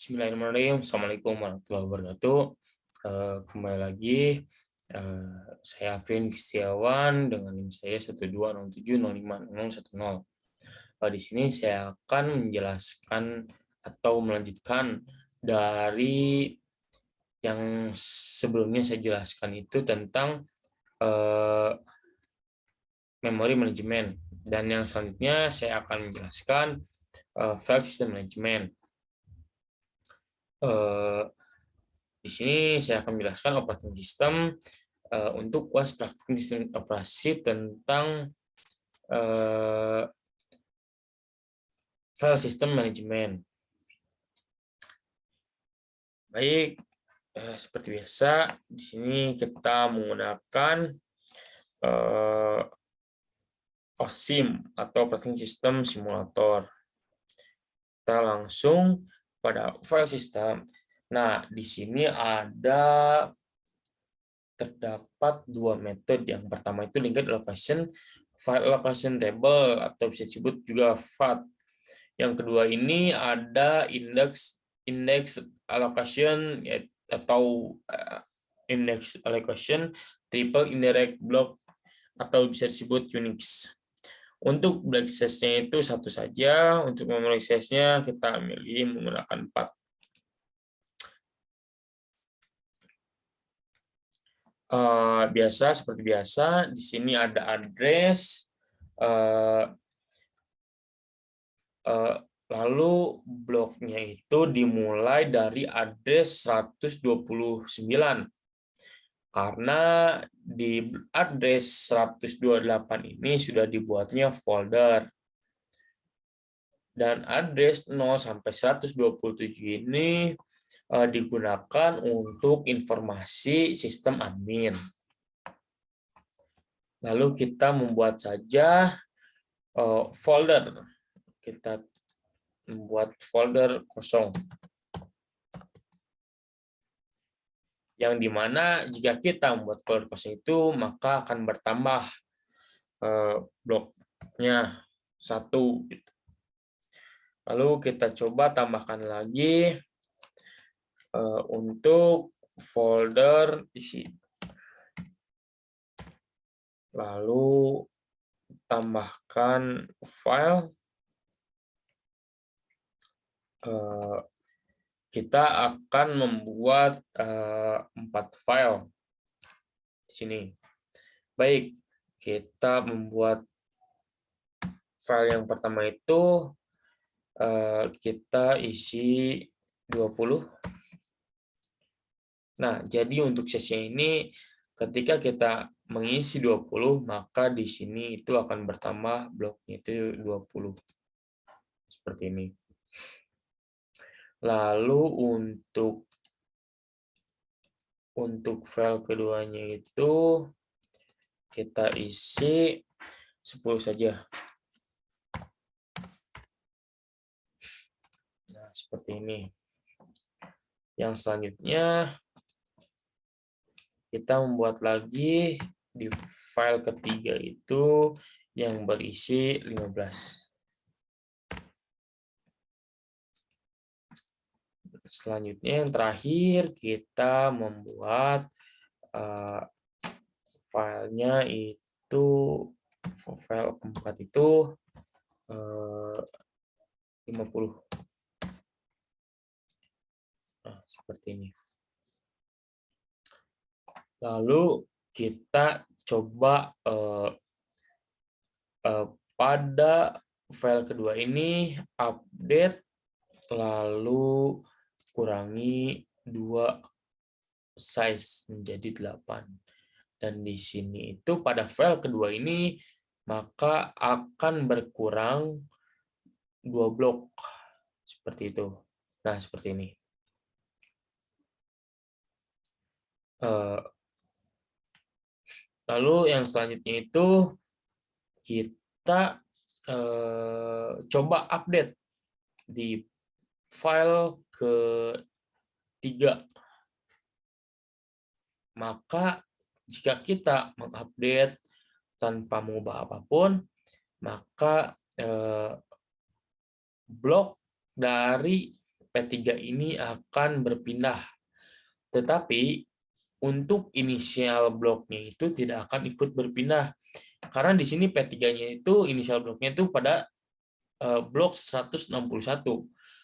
Bismillahirrahmanirrahim. Assalamualaikum warahmatullahi wabarakatuh. Kembali lagi, saya Afrin Kristiawan dengan NIM saya 120705010. Di sini saya akan menjelaskan atau melanjutkan dari yang sebelumnya saya jelaskan itu tentang memori manajemen, dan yang selanjutnya saya akan menjelaskan file system management. Di sini saya akan menjelaskan operating system untuk UAS praktik sistem operasi tentang file system management. Baik, seperti biasa di sini kita menggunakan OSIM atau operating system simulator. Kita langsung pada file system. Nah, di sini terdapat dua metode. Yang pertama itu linked allocation, file allocation table atau bisa disebut juga FAT. Yang kedua ini ada index allocation atau index allocation triple indirect block atau bisa disebut Unix. Untuk block size-nya itu satu saja, untuk memory size-nya kita milih menggunakan 4. Seperti biasa, di sini ada address, lalu bloknya itu dimulai dari address 129. Karena di address 128 ini sudah dibuatnya folder. Dan address 0 sampai 127 ini digunakan untuk informasi sistem admin. Lalu kita membuat saja folder. Kita membuat folder kosong. Yang dimana jika kita membuat folder kosong itu, maka akan bertambah bloknya 1. Lalu kita coba tambahkan lagi untuk folder isi. Lalu tambahkan file. Kita akan membuat 4 file di sini. Baik, kita membuat file yang pertama itu kita isi 20. Nah, jadi untuk sesi ini ketika kita mengisi 20, maka di sini itu akan bertambah bloknya itu 20. Seperti ini. Lalu untuk file keduanya itu kita isi 10 saja. Nah, seperti ini. Yang selanjutnya kita membuat lagi di file ketiga itu yang berisi 15. Selanjutnya yang terakhir kita membuat filenya itu file keempat itu 50. Nah, seperti ini. Lalu kita coba pada file kedua ini update, lalu kurangi 2 size menjadi 8. Dan di sini itu pada file kedua ini maka akan berkurang 2 blok. Seperti itu. Nah, seperti ini. Lalu yang selanjutnya itu kita coba update di file ketiga. Maka jika kita mengupdate tanpa mengubah apapun, maka blok dari P3 ini akan berpindah. Tetapi untuk inisial bloknya itu tidak akan ikut berpindah. Karena di sini P3-nya itu inisial bloknya itu pada blok 161.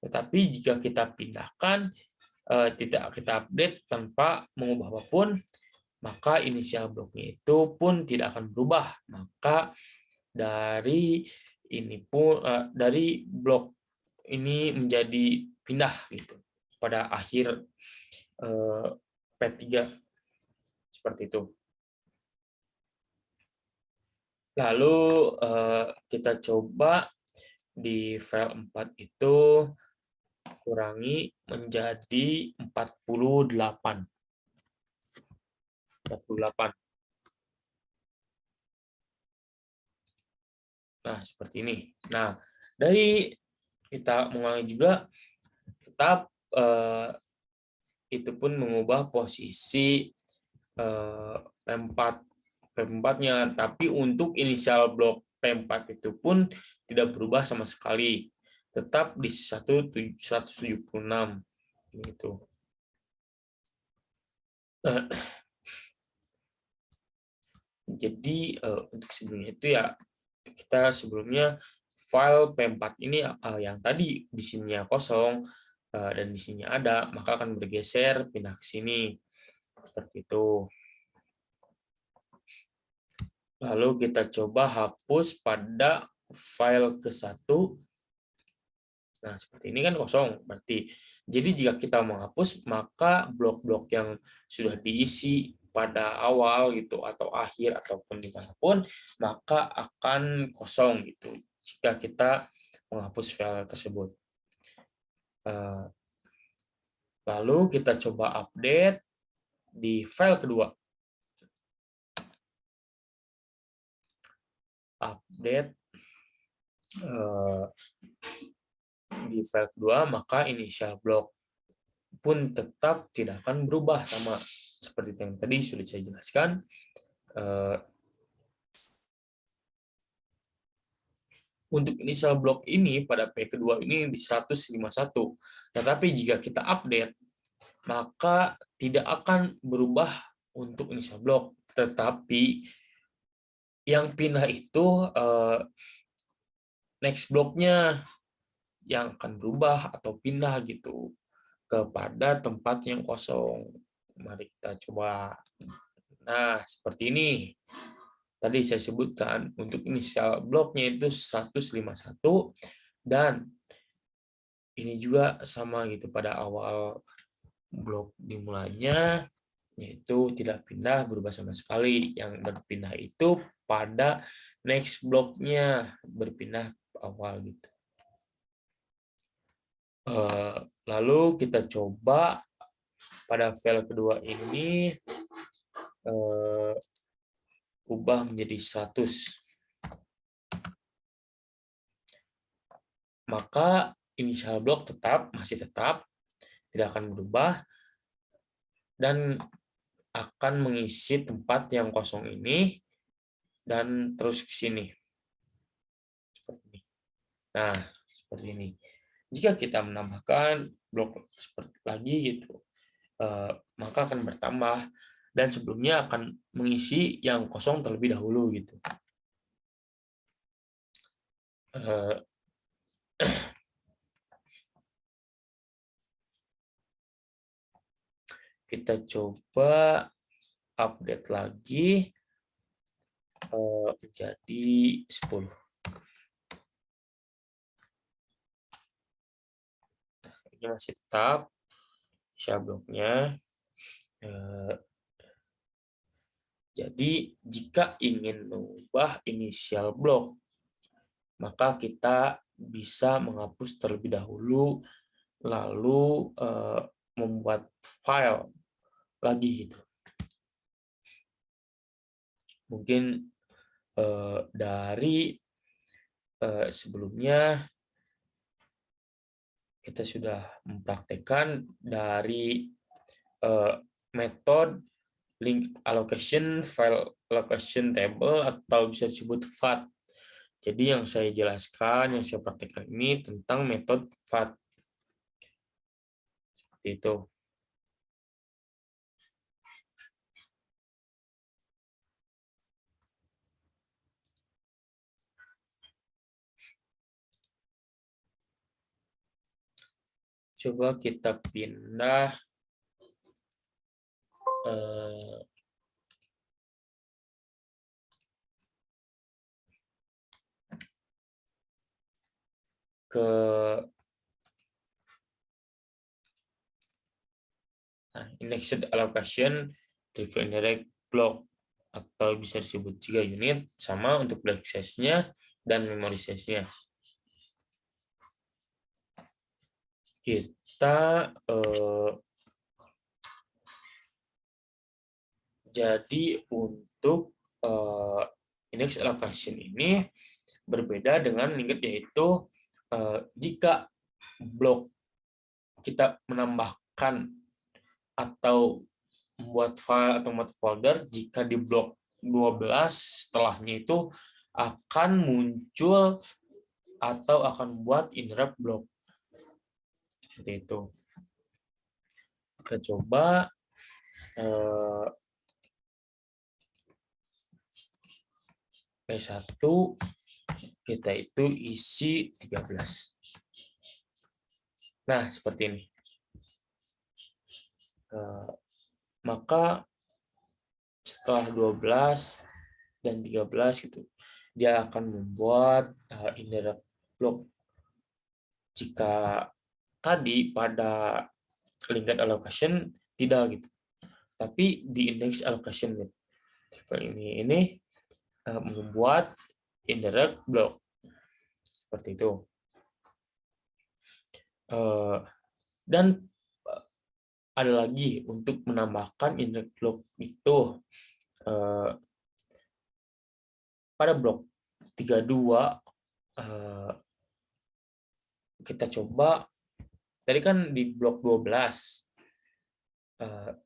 Tetapi jika kita pindahkan, tidak kita update tanpa mengubah apapun, maka inisial bloknya itu pun tidak akan berubah. Maka dari ini pun dari blok ini menjadi pindah gitu pada akhir P3 seperti itu. Lalu kita coba di file 4 itu kurangi menjadi 48. Nah, seperti ini. Nah, dari kita mengulangi juga tetap itu pun mengubah posisi P4-nya, tapi untuk inisial blok P4 itu pun tidak berubah sama sekali. Tetap di 176 gitu. Jadi untuk sebelumnya itu ya kita sebelumnya file P4 ini yang tadi di sininya kosong dan di sini ada, maka akan bergeser pindah ke sini seperti itu. Lalu kita coba hapus pada file ke-1. Nah, seperti ini kan kosong berarti. Jadi jika kita menghapus, maka blok-blok yang sudah diisi pada awal gitu atau akhir ataupun dimanapun, maka akan kosong gitu jika kita menghapus file tersebut. Lalu kita coba update di file kedua. Update di file kedua, maka inisial blok pun tetap tidak akan berubah, sama seperti yang tadi sudah saya jelaskan. Untuk inisial blok ini pada P kedua ini di 151. Tetapi jika kita update, maka tidak akan berubah untuk inisial blok. Tetapi yang pindah itu next bloknya yang akan berubah atau pindah gitu kepada tempat yang kosong. Mari kita coba. Nah, seperti ini. Tadi saya sebutkan untuk inisial bloknya itu 151 dan ini juga sama gitu pada awal blok dimulainya, yaitu tidak pindah berubah sama sekali. Yang berpindah itu pada next bloknya berpindah awal gitu. Lalu kita coba pada file kedua ini ubah menjadi 100. Maka inisial blok masih tetap tidak akan berubah dan akan mengisi tempat yang kosong ini dan terus ke sini. Seperti ini. Nah, seperti ini. Jika kita menambahkan blok seperti lagi gitu, maka akan bertambah dan sebelumnya akan mengisi yang kosong terlebih dahulu gitu. Kita coba update lagi menjadi 10. Ini masih tetap inisial bloknya. Jadi jika ingin mengubah inisial blok, maka kita bisa menghapus terlebih dahulu, lalu membuat file lagi gitu. Mungkin dari sebelumnya kita sudah mempraktekkan dari metode link allocation, file allocation table, atau bisa disebut FAT. Jadi yang saya jelaskan, yang saya praktekkan ini tentang metode FAT. Itu. Coba kita pindah ke indexed allocation triple indirect block, atau bisa disebut juga unit, sama untuk block size-nya dan memory size-nya. Kita jadi untuk index allocation ini berbeda dengan linked, yaitu jika blok kita menambahkan atau membuat file atau membuat folder, jika di blok 12 setelahnya itu akan muncul atau akan buat indirect block. Seperti itu. Kita coba P1 kita itu isi 13. Nah, seperti ini. Maka setelah 12 dan 13 gitu, dia akan membuat indirect block. Jika tadi pada linked allocation tidak gitu, tapi di index allocation gitu, ini membuat indirect block seperti itu. Dan ada lagi untuk menambahkan indirect block itu pada blok 32 kita coba, tadi kan di blok 12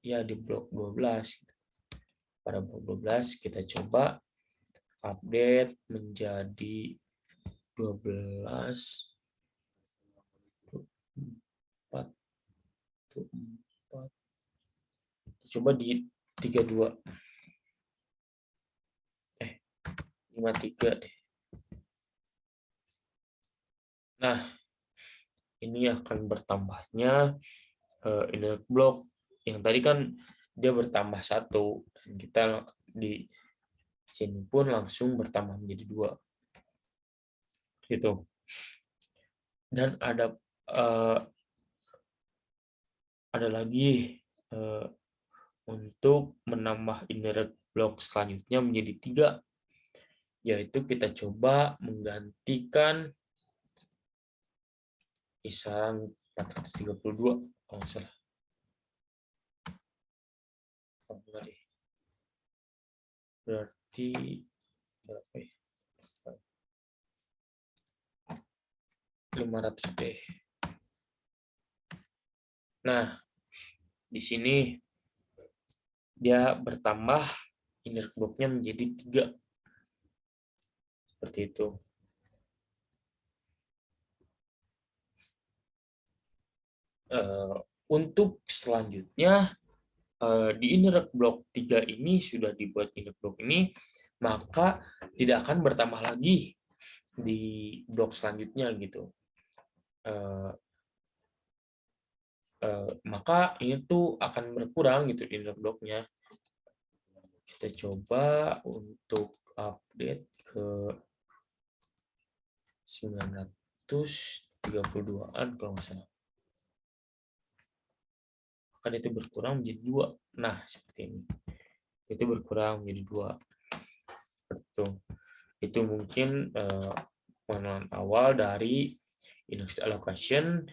ya di blok 12, pada blok 12 kita coba update menjadi 12 4 coba di 32 53 deh. Nah, ini akan bertambahnya indirect block yang tadi kan dia bertambah 1, dan kita di sini pun langsung bertambah menjadi 2 gitu. Dan ada lagi untuk menambah indirect block selanjutnya menjadi 3, yaitu kita coba menggantikan kisaran 432 kalau salah. Berarti berapa ya? 500 deh. Nah, di sini dia bertambah indirect block-nya menjadi 3. Seperti itu. Untuk selanjutnya, di indirect block 3 ini sudah dibuat indirect block ini, maka tidak akan bertambah lagi di blok selanjutnya gitu. Maka ini tuh akan berkurang gitu indirect block-nya. Kita coba untuk update ke 932-an kalau nggak salah. Maka itu berkurang menjadi 2. Nah, seperti ini. Itu berkurang menjadi 2. Itu mungkin pengenalan awal dari index allocation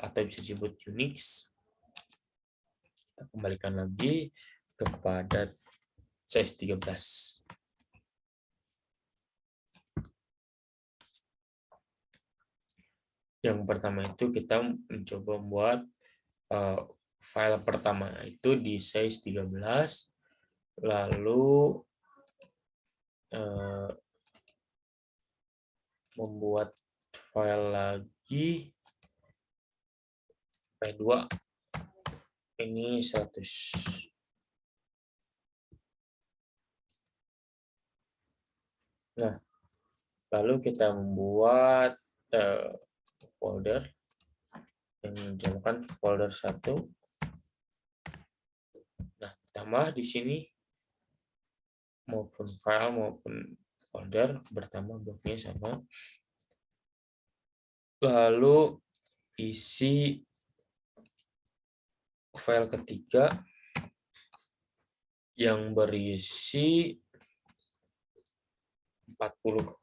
atau bisa disebut Unix. Kita kembalikan lagi kepada size 13. Yang pertama itu kita mencoba membuat file pertama itu di size 13, lalu membuat file lagi P2 ini 100. Nah, lalu kita membuat folder yang dinamakan folder 1. Nah, tambah di sini maupun file maupun folder bertambah bloknya sama. Lalu isi file ketiga yang berisi 40.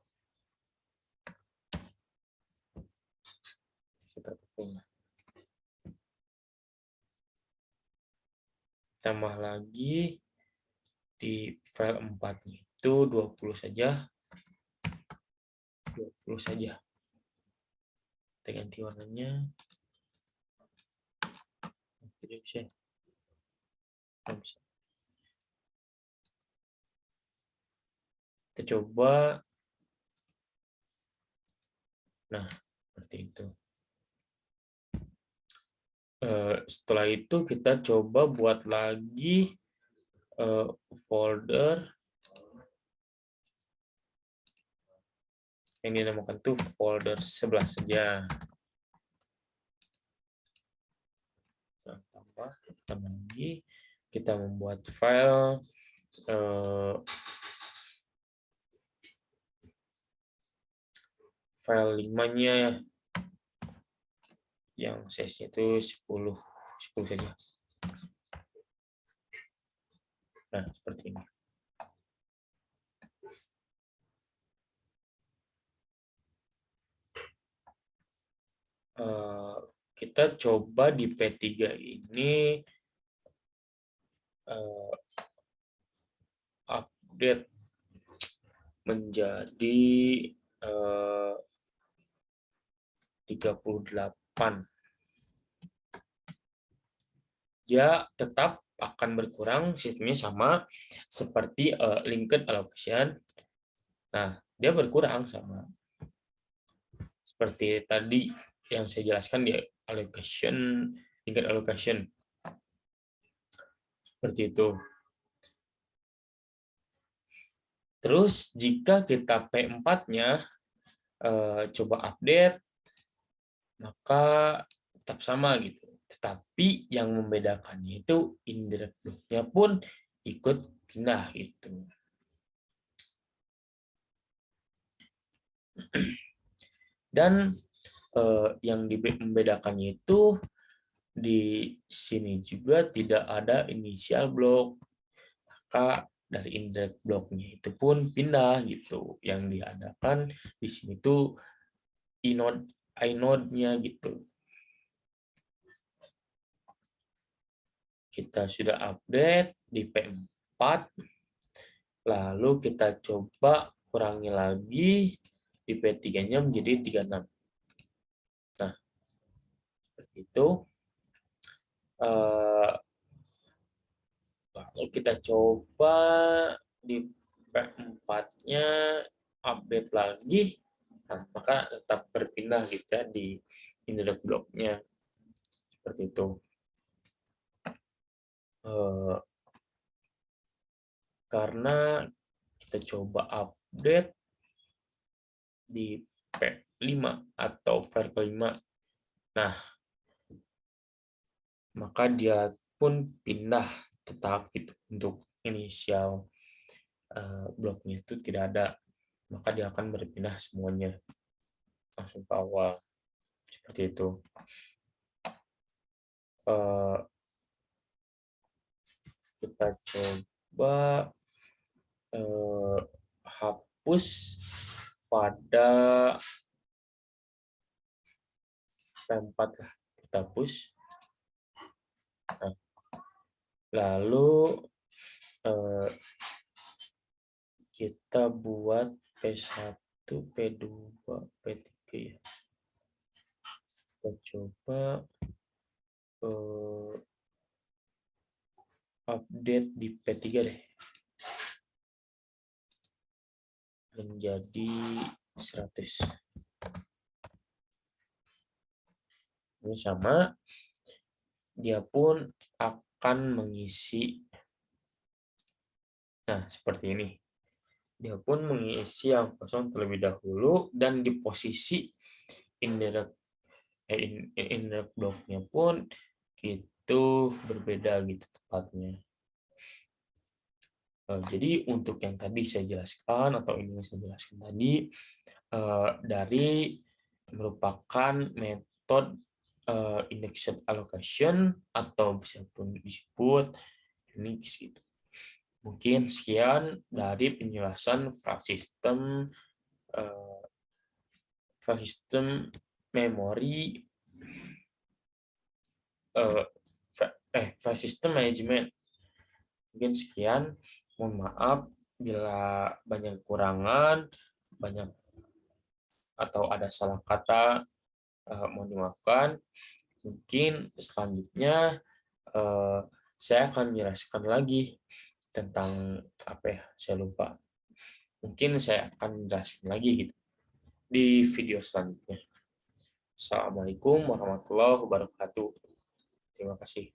Tambah lagi di file 4-nya itu 20 saja. 20 saja. Kita ganti warnanya. Kita coba. Nah, seperti itu. Setelah itu kita coba buat lagi folder yang dinamakan tuh folder 11 saja. Nah, tambah lagi kita membuat file file 5-nya yang size-nya itu 10 saja. Nah, seperti ini. Kita coba di P3 ini update menjadi 38. Dia tetap akan berkurang, sistemnya sama seperti linked allocation. Nah, dia berkurang sama seperti tadi yang saya jelaskan di allocation, linked allocation. Seperti itu. Terus jika kita P4-nya coba update, maka tetap sama gitu. Tetapi yang membedakannya itu indirect block-nya pun ikut pindah gitu. Dan yang membedakannya itu di sini juga tidak ada initial block, maka dari indirect block-nya itu pun pindah gitu. Yang diadakan di sini tuh inode-nya gitu. Kita sudah update di P4, lalu kita coba kurangi lagi di P3-nya menjadi 36. Nah, seperti itu. Lalu kita coba di P4-nya update lagi, nah, maka tetap berpindah kita di indirect block-nya. Seperti itu. Karena kita coba update di P5 atau file ke-5. Nah, maka dia pun pindah tetap gitu. Untuk inisial bloknya itu tidak ada, maka dia akan berpindah semuanya langsung ke awal. Seperti itu. Kita coba hapus pada P4 lah, kita hapus. Nah, lalu kita buat P1, P2, P3 ya. Kita coba update di P3 deh. Menjadi 100. Ini sama. dia pun akan mengisi, nah seperti ini. Dia pun mengisi yang kosong terlebih dahulu, dan di posisi indirect blocknya pun itu berbeda gitu tepatnya. Jadi untuk yang tadi saya jelaskan atau ini saya jelaskan tadi dari merupakan metode indexed allocation atau bisa pun disebut Unix gitu. Mungkin sekian dari penjelasan file system memori file system management. Mungkin sekian. Mohon maaf bila banyak kekurangan, banyak atau ada salah kata, mohon dimaafkan. Mungkin selanjutnya saya akan menjelaskan lagi tentang apa ya, saya lupa. Mungkin saya akan menjelaskan lagi gitu di video selanjutnya. Assalamualaikum warahmatullahi wabarakatuh. Terima kasih.